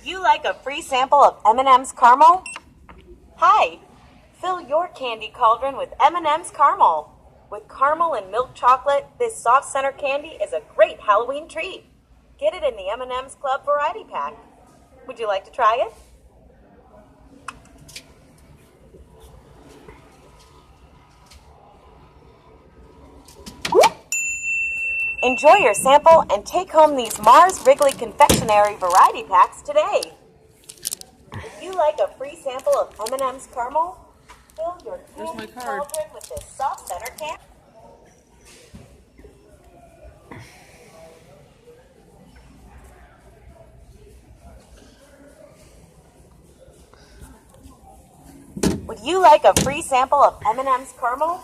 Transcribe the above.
you like a free sample of M&M's caramel? Hi! Fill your candy cauldron with M&M's caramel. With caramel and milk chocolate, this soft center candy is a great Halloween treat. Get it in the M&M's Club Variety Pack. Would you like to try it? Enjoy your sample and take home these Mars Wrigley Confectionery Variety Packs today. If you like a free sample of M&M's caramel, fill your candy cauldron with this soft center candy. Would you like a free sample of M&M's caramel?